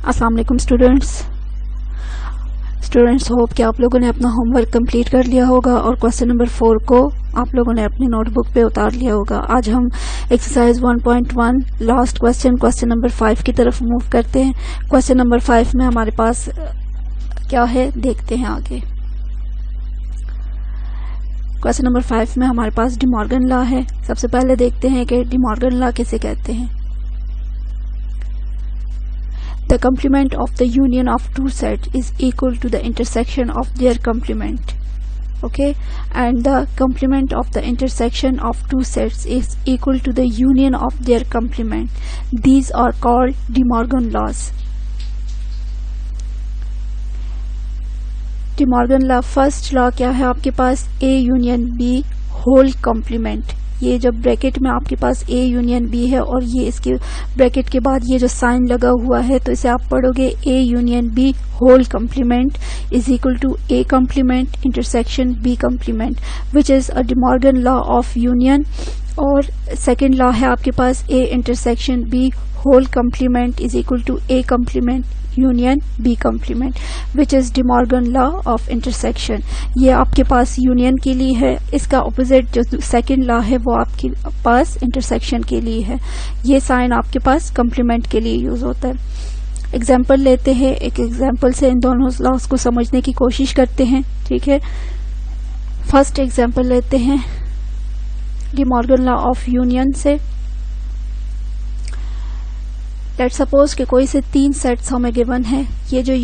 अस्सलाम वालेकुम students hope कि आप लोगों ने अपना होमवर्क कंप्लीट कर लिया होगा और क्वेश्चन नंबर 4 को आप लोगों ने अपनी नोटबुक पे उतार लिया होगा। आज हम एक्सरसाइज 1.1 लास्ट क्वेश्चन नंबर 5 की तरफ मूव करते हैं। क्वेश्चन नंबर 5 में हमारे पास क्या है देखते हैं आगे। क्वेश्चन नंबर 5 में हमारे पास डी मॉर्गन लॉ है। सबसे पहले देखते हैं कि डी मॉर्गन लॉ किसे कहते हैं। The complement of the union of two sets is equal to the intersection of their complement. Okay, and the complement of the intersection of two sets is equal to the union of their complement. These are called De Morgan laws. De Morgan law first law क्या है आपके पास, A union B whole complement. ये जब bracket में आपके पास A union B है और ये इसके ब्रैकेट के बाद ये जो साइन लगा हुआ है तो इसे आप पढ़ोगे A union B whole complement is equal to A complement intersection B complement which is a De Morgan law of union. और सेकेंड लॉ है आपके पास A intersection B whole complement is equal to A complement union B complement which is De Morgan law of intersection. ये आपके पास union के लिए है, इसका ऑपोजिट जो सेकंड लॉ है वो आपके पास इंटरसेक्शन के लिए है। ये साइन आपके पास कॉम्प्लीमेंट के लिए यूज होता है। एग्जाम्पल लेते हैं, एक एग्जाम्पल से इन दोनों लॉस को समझने की कोशिश करते हैं। ठीक है, फर्स्ट एग्जाम्पल लेते हैं D Morgan law of union से। लेट सपोज कि कोई से 3 सेट्स हमें गिवन है। ये जो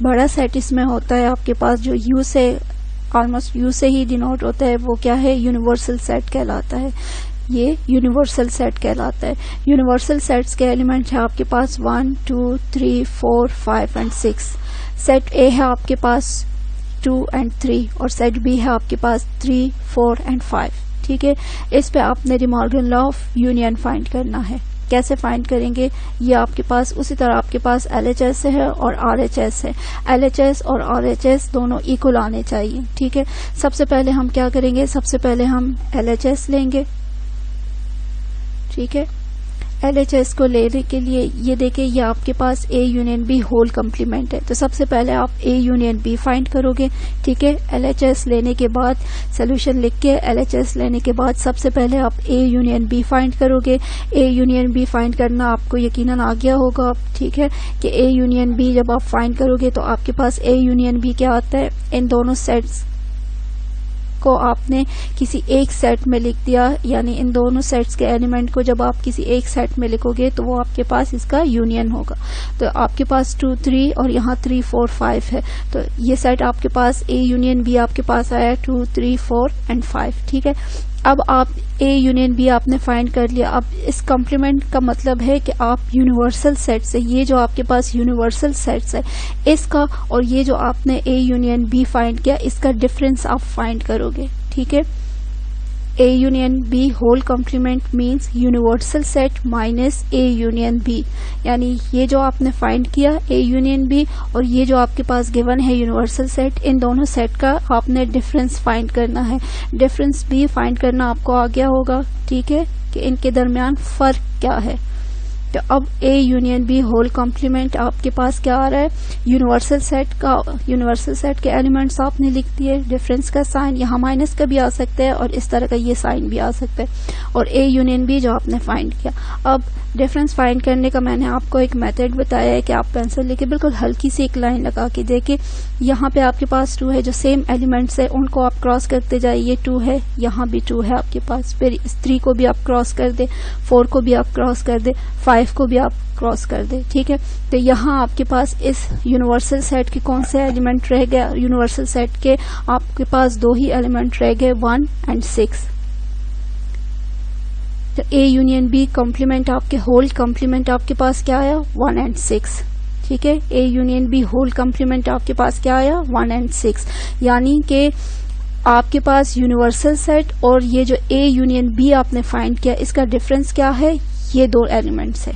बड़ा सेट इसमें होता है आपके पास जो यू से ऑलमोस्ट यू से ही डिनोट होता है वो क्या है, यूनिवर्सल सेट कहलाता है। ये यूनिवर्सल सेट कहलाता है। यूनिवर्सल सेट्स के एलिमेंट है आपके पास 1 2 3 4 5 एंड 6। सेट ए है आपके पास 2 एंड 3 और सेट बी है आपके पास 3 4 एंड 5। ठीक है, इस पे आपने D Morgan law of union find करना है। कैसे फाइंड करेंगे, ये आपके पास उसी तरह आपके पास LHS है और RHS है। LHS और RHS दोनों इक्वल आने चाहिए। ठीक है, सबसे पहले हम क्या करेंगे, सबसे पहले हम LHS लेंगे। ठीक है, LHS को लेने के लिए ये देखिए ये आपके पास A union B whole complement है। तो सबसे पहले आप A यूनियन B फाइंड करोगे। ठीक है, LHS लेने के बाद सोल्यूशन लिख के LHS लेने के बाद सबसे पहले आप A यूनियन B फाइंड करोगे। A यूनियन B फाइंड करना आपको यकीनन आ गया होगा। ठीक है कि A यूनियन B जब आप फाइंड करोगे तो आपके पास A यूनियन B क्या आता है, इन दोनों सेट्स को आपने किसी एक सेट में लिख दिया, यानी इन दोनों सेट्स के एलिमेंट को जब आप किसी एक सेट में लिखोगे तो वो आपके पास इसका यूनियन होगा। तो आपके पास 2 3 और यहाँ 3 4 5 है। तो ये सेट आपके पास A यूनियन B आपके पास आया 2 3 4 एंड 5। ठीक है, अब आप A यूनियन B आपने फाइंड कर लिया। अब इस कॉम्प्लीमेंट का मतलब है कि आप यूनिवर्सल सेट से, ये जो आपके पास यूनिवर्सल सेट्स है इसका और ये जो आपने A यूनियन B फाइंड किया इसका डिफरेंस आप फाइंड करोगे। ठीक है, A union B whole complement means universal set minus A union B, यानी ये जो आपने फाइंड किया A यूनियन B और ये जो आपके पास गिवन है यूनिवर्सल सेट, इन दोनों सेट का आपने डिफरेंस फाइंड करना है। डिफरेंस भी फाइंड करना आपको आ गया होगा। ठीक है, कि इनके दरमियान फर्क क्या है। तो अब A union B whole complement आपके पास क्या आ रहा है, यूनिवर्सल सेट के एलिमेंट्स आपने लिख दिए। डिफरेंस का साइन यहाँ माइनस का भी आ सकता है और इस तरह का ये साइन भी आ सकता है। और A यूनियन B जो आपने फाइंड किया। अब डिफरेंस फाइंड करने का मैंने आपको एक मेथड बताया है कि आप पेंसिल लेके बिल्कुल हल्की सी एक लाइन लगा के देखिए, यहाँ पे आपके पास 2 है, जो सेम एलिमेंट्स है उनको आप क्रॉस करते जाए। ये 2 है, यहाँ भी 2 है आपके पास, फिर इस 3 को भी आप क्रॉस कर दे, 4 को भी आप क्रॉस कर दे, 5 को भी आप क्रॉस कर दे। ठीक है, तो यहाँ आपके पास इस यूनिवर्सल सेट के कौन से एलिमेंट रह गए, यूनिवर्सल सेट के आपके पास 2 ही एलिमेंट रह गए 1 एंड 6। तो A यूनियन B कॉम्प्लीमेंट आपके होल कॉम्प्लीमेंट आपके पास क्या आया 1 एंड 6। ठीक है, A union B whole complement आपके पास क्या आया 1 एंड 6, यानी कि आपके पास यूनिवर्सल सेट और ये जो A यूनियन B आपने फाइंड किया इसका डिफरेंस क्या है, ये 2 एलिमेंट्स है।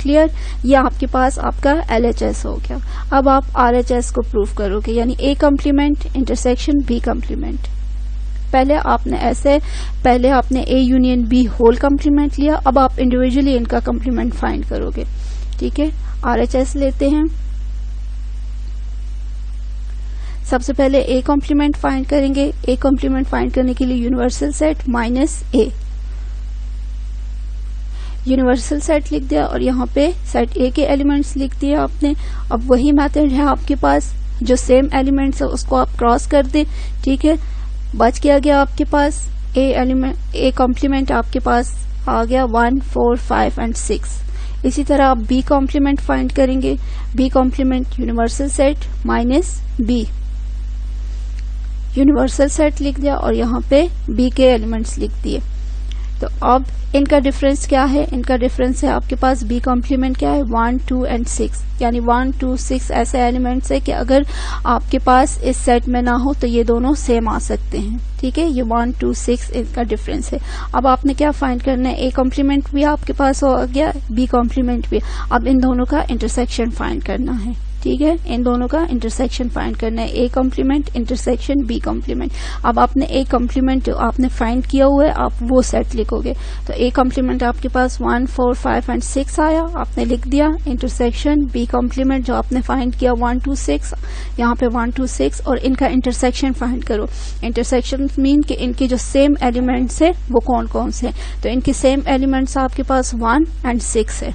क्लियर, ये आपके पास आपका LHS हो गया। अब आप RHS को प्रूव करोगे, यानी A complement intersection B complement. पहले आपने A union B whole complement लिया, अब आप इंडिविजुअली इनका कॉम्प्लीमेंट फाइंड करोगे। ठीक है, RHS लेते हैं। सबसे पहले A कॉम्प्लीमेंट फाइंड करेंगे। A कॉम्प्लीमेंट फाइंड करने के लिए universal set minus A, universal set लिख दिया और यहाँ पे सेट A के एलिमेंट्स लिख दिए आपने। अब वही मेथड है आपके पास, जो सेम एलिमेंट्स है उसको आप क्रॉस कर दे, ठीक है। बच गया आपके पास A कॉम्प्लीमेंट आपके पास आ गया 1, 4, 5 एंड 6। इसी तरह आप B कॉम्प्लीमेंट फाइंड करेंगे। B complement universal set minus B, universal set लिख दिया और यहाँ पे B के एलिमेंट्स लिख दिए। तो अब इनका डिफरेंस क्या है? इनका डिफरेंस है आपके पास B कॉम्प्लीमेंट क्या है 1, 2 एंड 6, यानी 1, 2, 6 ऐसे एलिमेंट्स है कि अगर आपके पास इस सेट में ना हो तो ये दोनों सेम आ सकते हैं, ठीक है। ये 1, 2, 6 इनका डिफरेंस है। अब आपने क्या फाइंड करना है? A कॉम्प्लीमेंट भी आपके पास हो गया, B कॉम्प्लीमेंट भी। अब इन दोनों का इंटरसेक्शन फाइंड करना है, ठीक है। इन दोनों का इंटरसेक्शन फाइंड करना है, A complement intersection B complement. अब आपने A कॉम्प्लीमेंट जो आपने फाइंड किया हुआ है आप वो सेट लिखोगे। तो A कॉम्प्लीमेंट आपके पास 1, 4, 5 एंड 6 आया, आपने लिख दिया। इंटरसेक्शन B कॉम्प्लीमेंट जो आपने फाइंड किया 1, 2, 6, यहाँ पे 1, 2, 6 और इनका इंटरसेक्शन फाइंड करो। इंटरसेक्शन मीन कि इनके जो सेम एलिमेंट्स है वो कौन कौन से हैं। तो इनके सेम एलिमेंट्स आपके पास 1 एंड 6 है।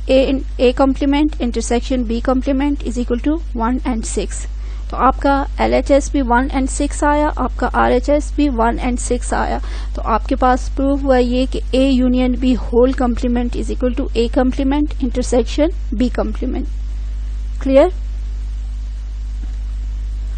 A complement intersection B complement is equal to 1 and 6। तो आपका LHS भी 1 एंड 6 आया, आपका RHS भी 1 एंड 6 आया। तो आपके पास प्रूफ हुआ ये कि A union B whole complement is equal to A complement intersection B complement. Clear?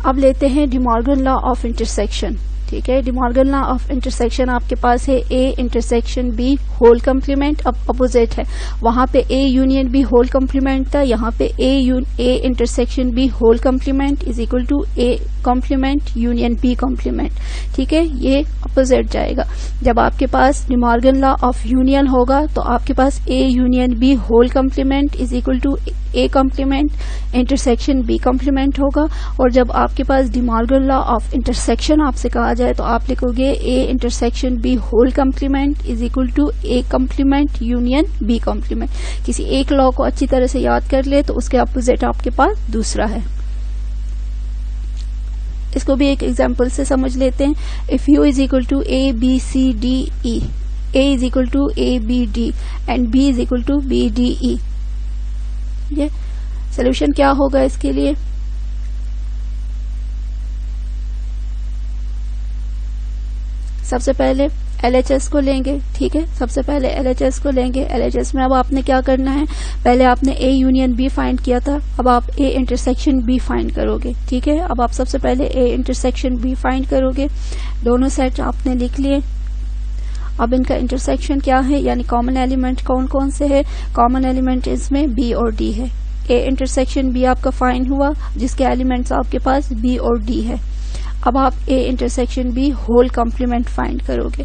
अब लेते हैं De Morgan law of intersection, ठीक है। De Morgan law of intersection आपके पास है A intersection B whole complement. अब अपोजिट है, वहां पे A union B whole complement था, यहाँ पे A intersection B whole complement is equal to A complement union B complement, ठीक है। ये अपोजिट जाएगा। जब आपके पास De Morgan law of union होगा तो आपके पास A union B whole complement is equal to A complement intersection B complement होगा। और जब आपके पास De Morgan law of intersection आपसे कहा जाए तो आप लिखोगे A intersection B whole complement is equal to A complement union B complement. किसी एक लॉ को अच्छी तरह से याद कर ले तो उसके अपोजिट आपके पास दूसरा है। इसको भी एक एग्जांपल से समझ लेते हैं। If U is equal to A B C D E, A is equal to A B D and B is equal to B D E, ये सोल्यूशन क्या होगा इसके लिए? सबसे पहले LHS को लेंगे, ठीक है। सबसे पहले LHS को लेंगे। LHS में अब आपने क्या करना है? पहले आपने A यूनियन B फाइंड किया था, अब आप A इंटरसेक्शन B फाइंड करोगे, ठीक है। अब आप सबसे पहले A इंटरसेक्शन B फाइंड करोगे। दोनों सेट आपने लिख लिए। अब इनका इंटरसेक्शन क्या है, यानी कॉमन एलिमेंट कौन कौन से है? कॉमन एलिमेंट इसमें B और D है। A इंटरसेक्शन B आपका फाइंड हुआ, जिसके एलिमेंट्स आपके पास B और D है। अब आप A intersection B whole complement find करोगे,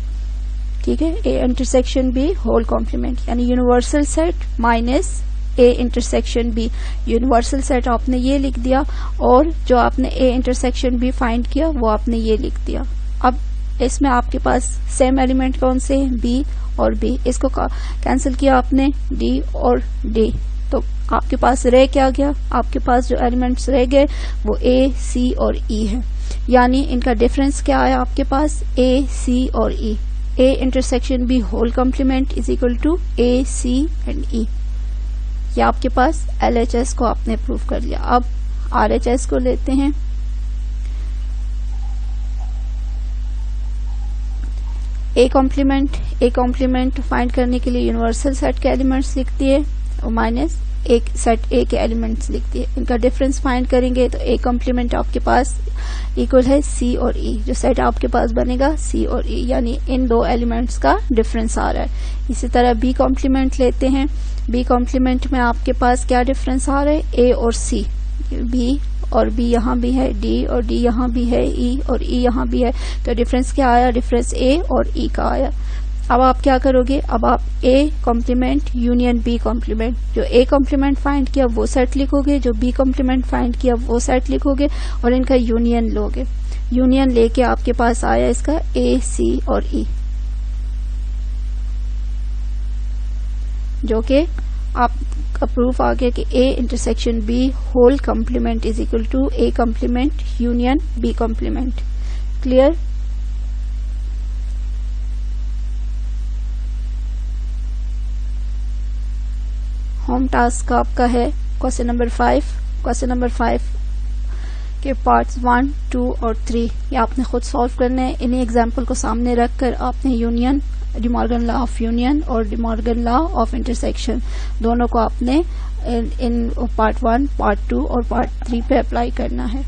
ठीक है। A intersection B whole complement यानी universal set minus A intersection B। Universal set आपने ये लिख दिया और जो आपने A इंटरसेक्शन B फाइंड किया वो आपने ये लिख दिया। अब इसमें आपके पास सेम एलिमेंट कौन से हैं? B और B। इसको कैंसिल किया आपने, D और D, तो आपके पास रह क्या गया? आपके पास जो एलिमेंट्स रह गए वो A, C और E है। यानी इनका डिफरेंस क्या आया आपके पास? A, C और E। A intersection B whole complement is equal to A, C and E। ये आपके पास LHS को आपने प्रूव कर लिया। अब RHS को लेते हैं। A कॉम्प्लीमेंट फाइंड करने के लिए यूनिवर्सल सेट के एलिमेंट्स लिख दिए और माइनस एक सेट A के एलिमेंट्स लिख दिए। इनका डिफरेंस फाइंड करेंगे तो A कॉम्प्लीमेंट आपके पास इक्वल है C और E। जो सेट आपके पास बनेगा C और E, यानी इन दो एलिमेंट्स का डिफरेंस आ रहा है। इसी तरह B कॉम्प्लीमेंट लेते हैं। B कॉम्प्लीमेंट में आपके पास क्या डिफरेंस आ रहा है? A और C, B और B यहाँ भी है, D और D यहाँ भी है, E और E यहाँ भी है। तो डिफरेंस क्या आया? डिफरेंस A और E का आया। अब आप क्या करोगे? अब आप A complement union B complement, जो A कॉम्प्लीमेंट फाइंड किया वो सेट लिखोगे, जो B कॉम्प्लीमेंट फाइंड किया वो सेट लिखोगे और इनका यूनियन लोगे। यूनियन लेके आपके पास आया इसका A, C और E। जो कि आपका प्रूफ आ गया कि A intersection B whole complement is equal to A complement union B complement. Clear? Home task आपका है क्वेश्चन नंबर 5। क्वेश्चन नंबर 5 के पार्ट्स 1, 2 और 3 ये आपने खुद सॉल्व करने हैं। इन्हीं एग्जाम्पल को सामने रखकर आपने union, De Morgan law of union और डिमॉर्गन लॉ ऑफ इंटरसेक्शन दोनों को आपने इन पार्ट 1, पार्ट 2 और पार्ट 3 पे अप्लाई करना है।